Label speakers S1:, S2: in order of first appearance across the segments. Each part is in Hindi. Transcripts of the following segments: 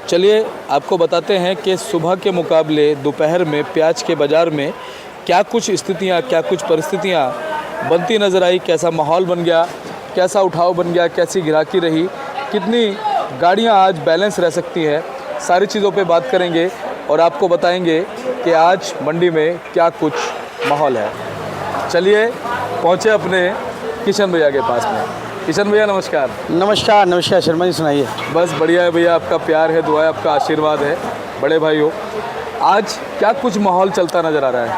S1: चलिए आपको बताते हैं कि सुबह के मुकाबले दोपहर में प्याज के बाज़ार में क्या कुछ स्थितियाँ, क्या कुछ परिस्थितियाँ बनती नज़र आई, कैसा माहौल बन गया, कैसा उठाव बन गया, कैसी ग्राहकी रही, कितनी गाड़ियाँ आज बैलेंस रह सकती हैं, सारी चीज़ों पे बात करेंगे और आपको बताएंगे कि आज मंडी में क्या कुछ माहौल है। चलिए पहुँचे अपने किशन भैया के पास में। किशन भैया नमस्कार।
S2: नमस्कार। नमस्कार शर्मा जी, सुनाइए।
S1: बस बढ़िया है भैया, आपका प्यार है, दुआ है, आपका आशीर्वाद है, बड़े भाई हो। आज क्या कुछ माहौल चलता नज़र आ रहा है?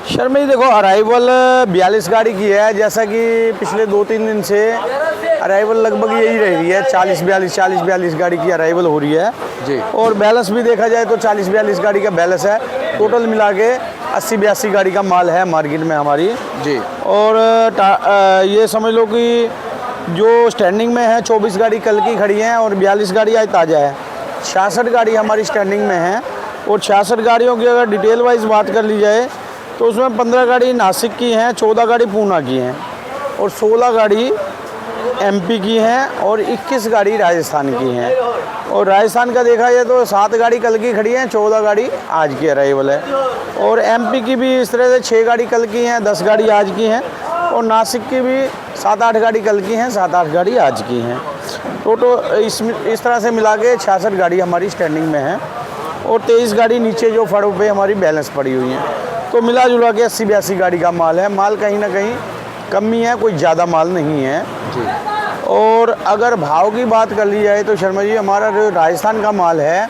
S2: शर्मा जी देखो, अराइवल 42 गाड़ी की है, जैसा कि पिछले 2-3 दिन से अराइवल लगभग यही रही है, 40-42 गाड़ी की अराइवल हो रही है
S1: जी।
S2: और बैलेंस भी देखा जाए तो 40-42 गाड़ी का बैलेंस है। टोटल मिला के 80-82 गाड़ी का माल है मार्केट में हमारी
S1: जी।
S2: और ये समझ लो कि जो स्टैंडिंग में है 24 गाड़ी कल की खड़ी हैं और 42 गाड़ी आज ताज़ा है। 66 गाड़ी हमारी स्टैंडिंग में है और 66 गाड़ियों की अगर डिटेल वाइज बात कर ली जाए तो उसमें 15 गाड़ी नासिक की हैं, 14 गाड़ी पूना की हैं और 16 गाड़ी एमपी की हैं और 21 गाड़ी राजस्थान की हैं। और राजस्थान का देखा जाए तो 7 गाड़ी कल की खड़ी हैं, 14 गाड़ी आज की अराइवल है और एमपी की भी इस तरह से 6 गाड़ी कल की हैं, 10 गाड़ी आज की हैं और नासिक की भी 7-8 गाड़ी कल की हैं, 7-8 गाड़ी आज की हैं। इस तरह से मिला के 66 गाड़ी हमारी स्टैंडिंग में है और 23 गाड़ी नीचे जो फड़ों पे हमारी बैलेंस पड़ी हुई हैं। तो मिला जुला के 80-82 गाड़ी का माल है। माल कहीं ना कहीं कमी है, कोई ज़्यादा माल नहीं है
S1: जी।
S2: और अगर भाव की बात कर ली जाए तो शर्मा जी हमारा जो राजस्थान का माल है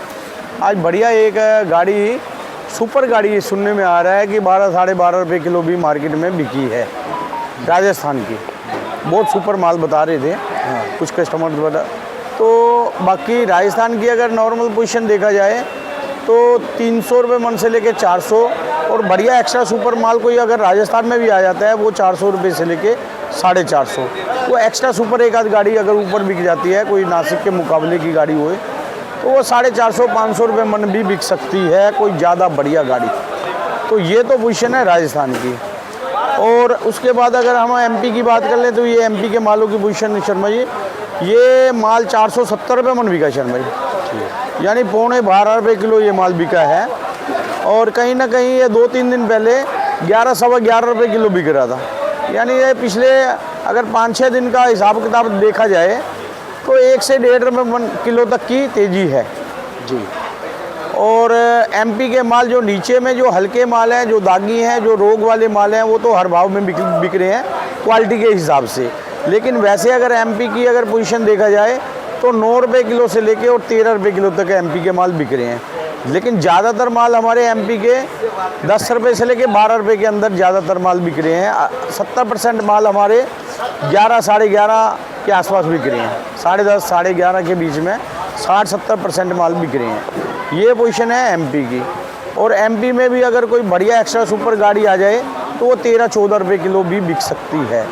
S2: आज बढ़िया एक गाड़ी सुपर गाड़ी सुनने में आ रहा है कि 12-12.5 रुपये किलो भी मार्केट में बिकी है राजस्थान की। बहुत सुपर माल बता रहे थे कुछ कस्टमर बता। तो बाकी राजस्थान की अगर नॉर्मल पोजीशन देखा जाए तो 300 रुपये मन से लेके 400 और बढ़िया एक्स्ट्रा सुपर माल कोई अगर राजस्थान में भी आ जाता है वो 400 रुपये से लेके 450। वो एक्स्ट्रा सुपर एक आध गाड़ी अगर ऊपर बिक जाती है, कोई नासिक के मुकाबले की गाड़ी होए तो वो 450-500 रुपये मन भी बिक सकती है, कोई ज़्यादा बढ़िया गाड़ी। तो ये तो पोजीशन है राजस्थान की। और उसके बाद अगर हम एमपी की बात कर लें तो ये एमपी के मालों की पोजीशन शर्मा जी, ये माल 470 रुपये मन बिका शर्मा जी, यानी 12.5 किलो ये माल बिका है। और कहीं ना कहीं ये 2-3 दिन पहले 11-11.25 रुपये किलो बिक रहा था, यानी ये पिछले अगर 5-6 दिन का हिसाब किताब देखा जाए तो 1 से 1.5 रुपये किलो तक की तेज़ी है
S1: जी।
S2: और एमपी के माल जो नीचे में जो हल्के माल हैं, जो दागी हैं, जो रोग वाले माल हैं, वो तो हर भाव में बिक रहे हैं क्वालिटी के हिसाब से। लेकिन वैसे अगर एमपी की अगर पोजीशन देखा जाए तो 9 रुपये किलो से लेके और 13 रुपये किलो तक एमपी के माल बिक रहे हैं। लेकिन ज़्यादातर माल हमारे एमपी के 10 रुपये से लेके 12 रुपये के अंदर ज़्यादातर माल बिक रहे हैं। 70% माल हमारे 11-11.5 के आसपास बिक रहे हैं, 10:30-11:30 के बीच में 60-70% माल बिक रहे हैं। ये पोजीशन है एमपी की। और एमपी में भी अगर कोई बढ़िया एक्स्ट्रा सुपर गाड़ी आ जाए तो वो 13-14 रुपये किलो भी बिक सकती है।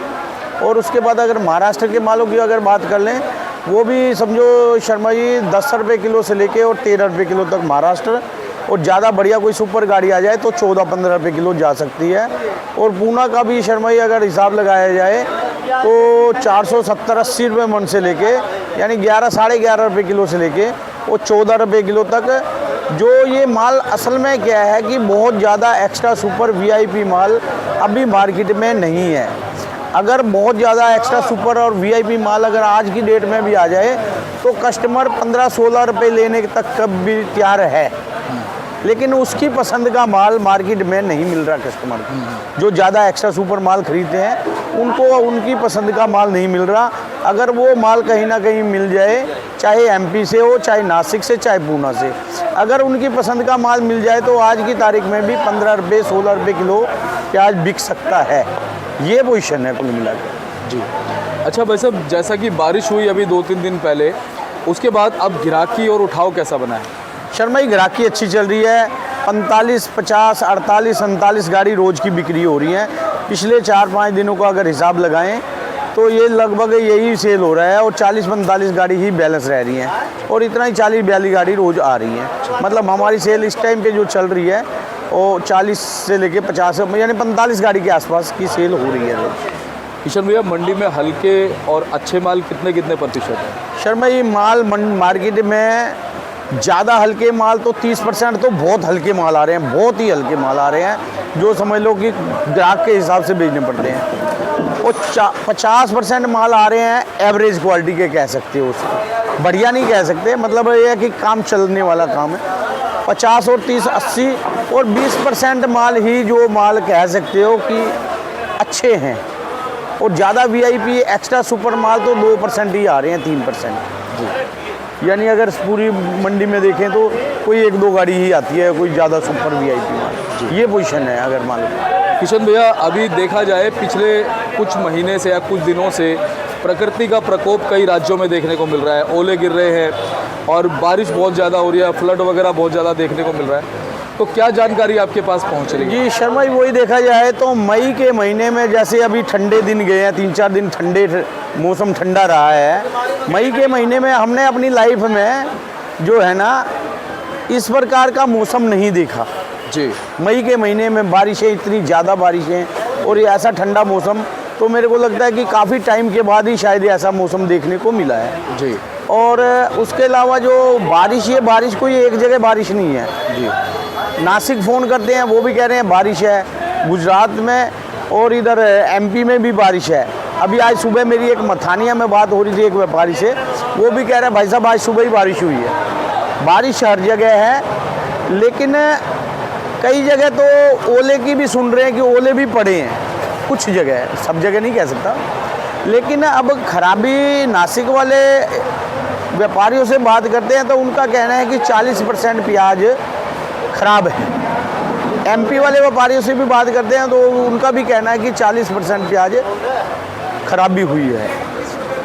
S2: और उसके बाद अगर महाराष्ट्र के मालों की अगर बात कर लें, वो भी समझो शर्मा जी 10 रुपये किलो से लेके और 13 रुपये किलो तक महाराष्ट्र, और ज़्यादा बढ़िया कोई सुपर गाड़ी आ जाए तो 14-15 रुपये किलो जा सकती है। और पूना का भी शर्मा जी अगर हिसाब लगाया जाए तो 470-80 रुपये मन से लेके, यानी 11-11.5 रुपये किलो से लेके वो 14 रुपये किलो तक। जो ये माल असल में क्या है कि बहुत ज़्यादा एक्स्ट्रा सुपर वीआईपी माल अभी मार्केट में नहीं है। अगर बहुत ज़्यादा एक्स्ट्रा सुपर और वीआईपी माल अगर आज की डेट में भी आ जाए तो कस्टमर 15-16 रुपये लेने तक कब भी तैयार है, लेकिन उसकी पसंद का माल मार्केट में नहीं मिल रहा कस्टमर को। जो ज़्यादा एक्स्ट्रा सुपर माल खरीदते हैं उनको उनकी पसंद का माल नहीं मिल रहा। अगर वो माल कहीं ना कहीं मिल जाए, चाहे एमपी से हो, चाहे नासिक से, चाहे पूना से, अगर उनकी पसंद का माल मिल जाए तो आज की तारीख में भी 15 रुपये 16 रुपये किलो प्याज बिक सकता है। ये पोजीशन है कुल मिलाकर
S1: जी। अच्छा भाई साहब, जैसा कि बारिश हुई अभी 2-3 दिन पहले, उसके बाद अब गिराकी और उठाव कैसा बना है?
S2: शर्मा जी ग्राहकी अच्छी चल रही है। 45, 50, 48, 47 गाड़ी रोज़ की बिक्री हो रही है। पिछले 4-5 दिनों का अगर हिसाब लगाएं तो ये लगभग यही सेल हो रहा है और 40-45 गाड़ी ही बैलेंस रह रही हैं और इतना ही 40-42 गाड़ी रोज़ आ रही हैं। मतलब हमारी सेल इस टाइम पे जो चल रही है वो 40 से लेके 50 यानी 45 गाड़ी के आसपास की सेल हो रही है रोज़।
S1: किशन भैया, मंडी में हल्के और अच्छे माल कितने प्रतिशत है?
S2: शर्मा जी माल मार्केट में ज़्यादा हल्के माल तो 30% तो बहुत हल्के माल आ रहे हैं, बहुत ही हल्के माल आ रहे हैं जो समझ लो कि ग्राहक के हिसाब से बेचने पड़ते हैं। और 50% माल आ रहे हैं एवरेज क्वालिटी के, कह सकते हो उसको, बढ़िया नहीं कह सकते, मतलब ये है कि काम चलने वाला काम है। 50 और 30 80 और 20% माल ही जो माल कह सकते हो कि अच्छे हैं। और ज़्यादा VIP एक्स्ट्रा सुपर माल तो 2% ही आ रहे हैं, 3% जी। यानी अगर पूरी मंडी में देखें तो कोई 1-2 गाड़ी ही आती है, कोई ज़्यादा सुपर VIP माल, ये पोजीशन है। अगर मान लो
S1: किशन भैया, अभी देखा जाए पिछले कुछ महीने से या कुछ दिनों से प्रकृति का प्रकोप कई राज्यों में देखने को मिल रहा है, ओले गिर रहे हैं और बारिश बहुत ज़्यादा हो रही है, फ्लड वगैरह बहुत ज़्यादा देखने को मिल रहा है, तो क्या जानकारी आपके पास पहुंच रही है?
S2: जी शर्मा जी, वही देखा जाए तो मई के महीने में जैसे अभी ठंडे दिन गए हैं, 3-4 दिन ठंडे मौसम ठंडा रहा है, मई के महीने में हमने अपनी लाइफ में जो है ना इस प्रकार का मौसम नहीं देखा
S1: जी।
S2: मई के महीने में बारिशें, इतनी ज़्यादा बारिशें और ये ऐसा ठंडा मौसम, तो मेरे को लगता है कि काफ़ी टाइम के बाद ही शायद ऐसा मौसम देखने को मिला है
S1: जी।
S2: और उसके अलावा जो बारिश, ये बारिश कोई एक जगह बारिश नहीं है
S1: जी।
S2: नासिक फ़ोन करते हैं, वो भी कह रहे हैं बारिश है, गुजरात में और इधर MP में भी बारिश है। अभी आज सुबह मेरी एक मथानिया में बात हो रही थी एक व्यापारी से, वो भी कह रहे हैं भाई साहब आज सुबह ही बारिश हुई है। बारिश हर जगह है, लेकिन कई जगह तो ओले की भी सुन रहे हैं कि ओले भी पड़े हैं, कुछ जगह, सब जगह नहीं कह सकता। लेकिन अब खराबी नासिक वाले व्यापारियों से बात करते हैं तो उनका कहना है कि 40% प्याज ख़राब है। MP वाले व्यापारियों से भी बात करते हैं तो उनका भी कहना है कि 40% प्याज खराबी हुई है।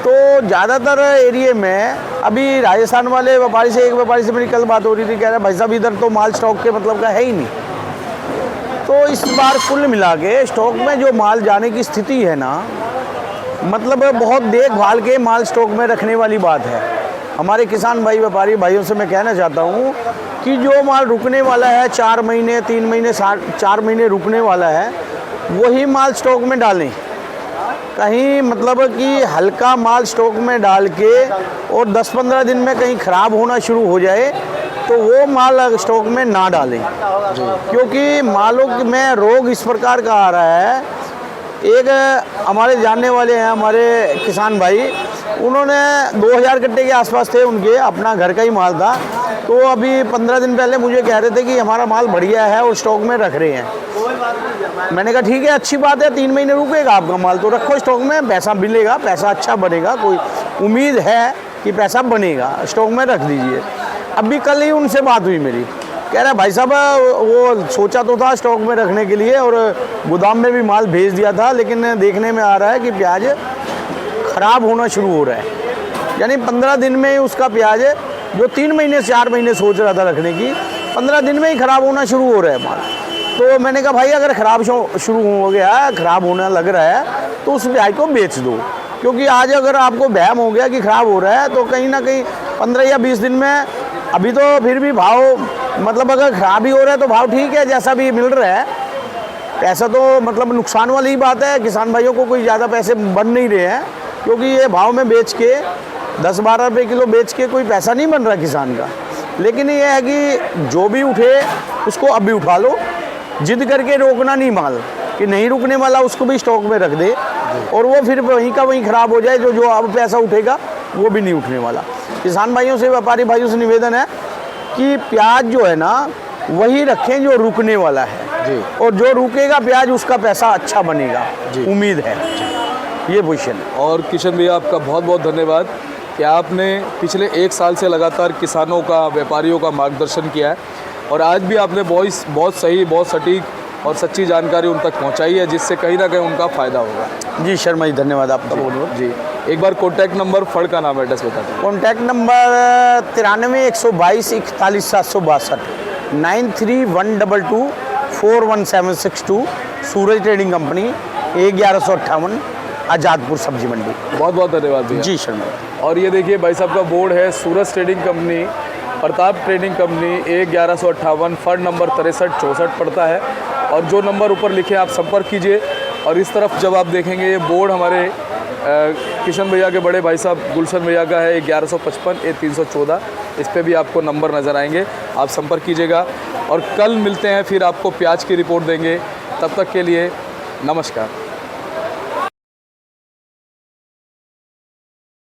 S2: तो ज़्यादातर एरिए में अभी राजस्थान वाले व्यापारी से, एक व्यापारी से मेरी कल बात हो रही थी, कह रहा भाई साहब इधर तो माल स्टॉक के मतलब का है ही नहीं। तो इस बार कुल मिला के स्टॉक में जो माल जाने की स्थिति है ना, मतलब बहुत देखभाल के माल स्टॉक में रखने वाली बात है। हमारे किसान भाई व्यापारी भाइयों से मैं कहना चाहता हूँ कि जो माल रुकने वाला है 4 महीने 3 महीने 4 महीने रुकने वाला है, वही माल स्टॉक में डालें। कहीं मतलब कि हल्का माल स्टॉक में डाल के और 10-15 दिन में कहीं ख़राब होना शुरू हो जाए तो वो माल स्टॉक में ना डालें, क्योंकि मालों में रोग इस प्रकार का आ रहा है। एक हमारे जानने वाले हैं हमारे किसान भाई, उन्होंने 2000 कट्टे के आसपास थे उनके, अपना घर का ही माल था। तो अभी 15 दिन पहले मुझे कह रहे थे कि हमारा माल बढ़िया है और स्टॉक में रख रहे हैं। मैंने कहा ठीक है, अच्छी बात है, 3 महीने रुकेगा आपका माल तो रखो स्टॉक में, पैसा मिलेगा, पैसा अच्छा बनेगा, कोई उम्मीद है कि पैसा बनेगा, स्टॉक में रख दीजिए। अभी कल ही उनसे बात हुई मेरी, कह रहा भाई साहब वो सोचा तो था स्टॉक में रखने के लिए और गोदाम में भी माल भेज दिया था, लेकिन देखने में आ रहा है कि प्याज ख़राब होना शुरू हो रहा है। यानी 15 दिन में ही उसका प्याज जो 3 महीने 4 महीने सोच रहा था रखने की, 15 दिन में ही ख़राब होना शुरू हो रहा है माल। तो मैंने कहा भाई अगर ख़राब शुरू हो गया, ख़राब होने लग रहा है तो उस प्याज को बेच दो, क्योंकि आज अगर आपको वहम हो गया कि ख़राब हो रहा है तो कहीं ना कहीं 15 या 20 दिन में, अभी तो फिर भी भाव मतलब अगर ख़राब ही हो रहा है तो भाव ठीक है जैसा भी मिल रहा है, पैसा तो मतलब नुकसान वाली ही बात है। किसान भाइयों को कोई ज़्यादा पैसे बन नहीं रहे हैं, क्योंकि ये भाव में बेच के 10-12 रुपये किलो बेच के कोई पैसा नहीं बन रहा किसान का। लेकिन ये है कि जो भी उठे उसको अभी उठा लो, जिद करके रोकना नहीं माल कि नहीं रुकने वाला, उसको भी स्टॉक में रख दे और वो फिर वहीं का वहीं ख़राब हो जाए, जो अब पैसा उठेगा वो भी नहीं उठने वाला। किसान भाइयों से, व्यापारी भाइयों से निवेदन है कि प्याज जो है ना वही रखें जो रुकने वाला है जी, और जो रुकेगा प्याज उसका पैसा अच्छा बनेगा, उम्मीद है। ये पोजीशन है।
S1: और किशन भैया आपका बहुत बहुत धन्यवाद कि आपने पिछले 1 साल से लगातार किसानों का, व्यापारियों का मार्गदर्शन किया है और आज भी आपने बहुत सही, बहुत सटीक और सच्ची जानकारी उन तक पहुंचाई है, जिससे कहीं ना कहीं उनका फ़ायदा होगा।
S2: जी शर्मा जी, धन्यवाद आपका बहुत बहुत।
S1: जी, एक बार कॉन्टैक्ट नंबर, फड़ का नाम, एड्रेस बता दें।
S2: कॉन्टैक्ट नंबर 93 122 41 762, 93 122 41762, सूरज ट्रेडिंग कंपनी, 1158 आज़ादपुर सब्जी मंडी।
S1: बहुत बहुत धन्यवाद भैया।
S2: जी शर्मा।
S1: और ये देखिए भाई साहब का बोर्ड है, Suraj trading company, Pratap trading company, 1158, फर्ड नंबर 63 64 पड़ता है। और जो नंबर ऊपर लिखे आप संपर्क कीजिए। और इस तरफ जब आप देखेंगे ये बोर्ड हमारे किशन भैया के बड़े भाई साहब गुलशन भैया का है 1155 ये 314, इस पे भी आपको नंबर नज़र आएंगे, आप संपर्क कीजिएगा। और कल मिलते हैं, फिर आपको प्याज की रिपोर्ट देंगे। तब तक के लिए नमस्कार।